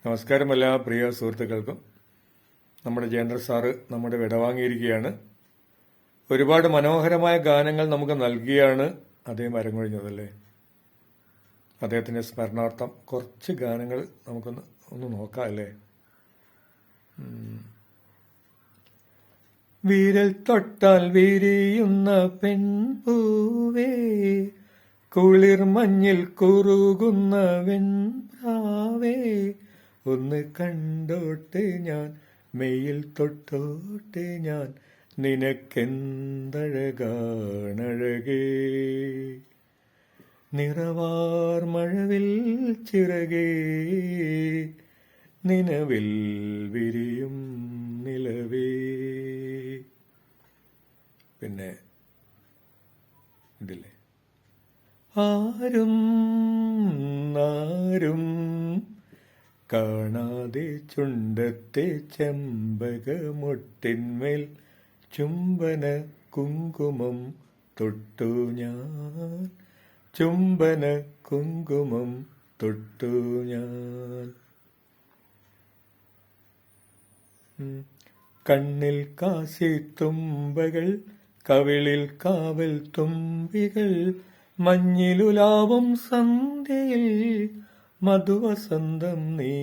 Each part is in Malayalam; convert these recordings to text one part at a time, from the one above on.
നമസ്കാരം എല്ലാ പ്രിയ സുഹൃത്തുക്കൾക്കും. നമ്മുടെ ജയേന്ദ്ര സാറ് നമ്മുടെ വിടവാങ്ങിയിരിക്കുകയാണ്. ഒരുപാട് മനോഹരമായ ഗാനങ്ങൾ നമുക്ക് നൽകിയാണ് അദ്ദേഹം അരങ്ങൊഴിഞ്ഞതല്ലേ. അദ്ദേഹത്തിൻ്റെ സ്മരണാർത്ഥം കുറച്ച് ഗാനങ്ങൾ നമുക്കൊന്ന് നോക്കാം അല്ലേ. വിരൽ തൊട്ടാൽ വിരിയുന്ന പെൺപൂവേ, കുളിർ മഞ്ഞിൽ കുറുകുന്ന വെൺപ്രാവേ, ഒന്ന് കണ്ടോട്ടെ ഞാൻ, മെയ്യിൽ തൊട്ടോട്ടെ ഞാൻ, നിനക്കെന്തഴകാണഴകേ. നിറവാർ മഴവിൽ ചിറകേ, നിലവിൽ വിരിയും നിലവേ. പിന്നെ ഇതില്ലേ, ആരും ആരും കാണാതെ ചുണ്ടത്തെ ചെമ്പകമൊട്ടിന്മേൽ ചുംബന കുങ്കുമം തൊട്ടു ഞാൻ, ചുംബന കുങ്കുമം തൊട്ടു ഞാൻ. കണ്ണിൽ കാശിത്തുമ്പകൾ, കവിളിൽ കാവൽ തുമ്പികൾ, മഞ്ഞിലുലാവും സന്ധ്യയിൽ മധുവസന്തം നീ.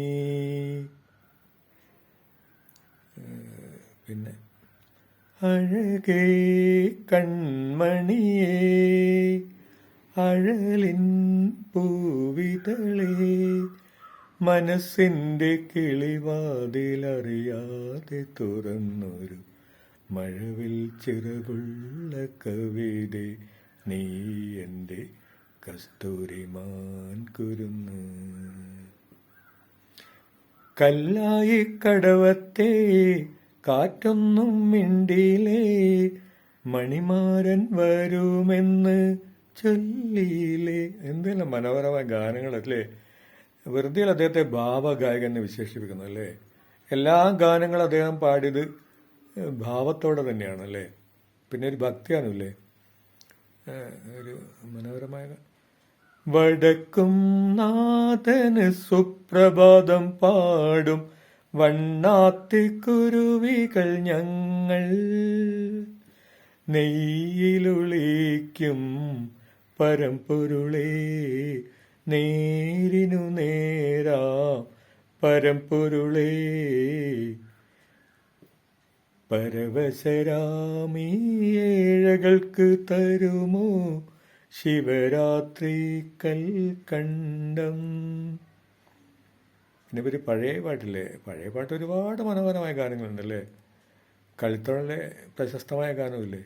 പിന്നെ അഴകേ കൺമണിയേ, അഴലിൻ പൂവിതളേ, മനസ്സിന്റെ കിളിവാതിലറിയാതെ തുറന്നൊരു മഴവിൽ ചിറകുള്ള കവിതേ, നീ എൻ്റെ കസ്തൂരിമാൻ കുരുന്ന്. കല്ലായി കടവത്തെ കാറ്റൊന്നും മിണ്ടിയിലേ, മണിമാരൻ വരുമെന്ന് ചൊല്ലിയില്ലേ. എന്തെല്ലാം മനോഹരമായ ഗാനങ്ങളല്ലേ. വെറുതെ അദ്ദേഹത്തെ ഭാവഗായകൻ എന്ന് വിശേഷിപ്പിക്കുന്നു അല്ലേ. എല്ലാ ഗാനങ്ങളും അദ്ദേഹം പാടിയത് ഭാവത്തോടെ തന്നെയാണല്ലേ. പിന്നെ ഒരു ഭക്തിയാണല്ലേ. ഒരു മനോഹരമായ വടക്കും നാഥന് സുപ്രഭാതം പാടും വണ്ണാത്തിക്കുരുവികൾ ഞങ്ങൾ, നെയ്യിലുളിക്കും പരമ്പൊരുളേ, നേരിനു നേരാ പരമ്പൊരുളേ, പരവശരാമീയേഴകൾക്ക് തരുമോ ശിവരാത്രി കൽക്കണ്ടം. പിന്നെ ഒരു പഴയ പാട്ടില്ലേ, പഴയ പാട്ട് ഒരുപാട് മനോഹരമായ ഗാനങ്ങളുണ്ടല്ലേ. കളിത്തോളിലെ പ്രശസ്തമായ ഗാനമില്ലേ,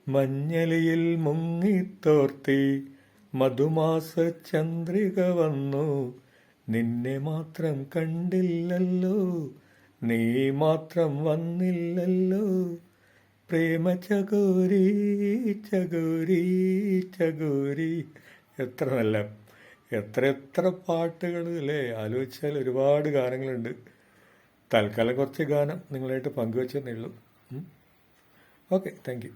മഞ്ഞളിയിൽ മുങ്ങിത്തോർത്തി മധുമാസ ചന്ദ്രിക വന്നു, നിന്നെ മാത്രം കണ്ടില്ലല്ലോ, നീ മാത്രം വന്നില്ലല്ലോ, പ്രേമ ചകോരി ചകോരി ചകോരി. എത്ര നല്ല എത്ര പാട്ടുകൾ അല്ലേ. ആലോചിച്ചാൽ ഒരുപാട് ഗാനങ്ങളുണ്ട്. തൽക്കാലം കുറച്ച് ഗാനം നിങ്ങളായിട്ട് പങ്കുവെച്ചെന്നേ ഉള്ളൂ. Okay, thank you.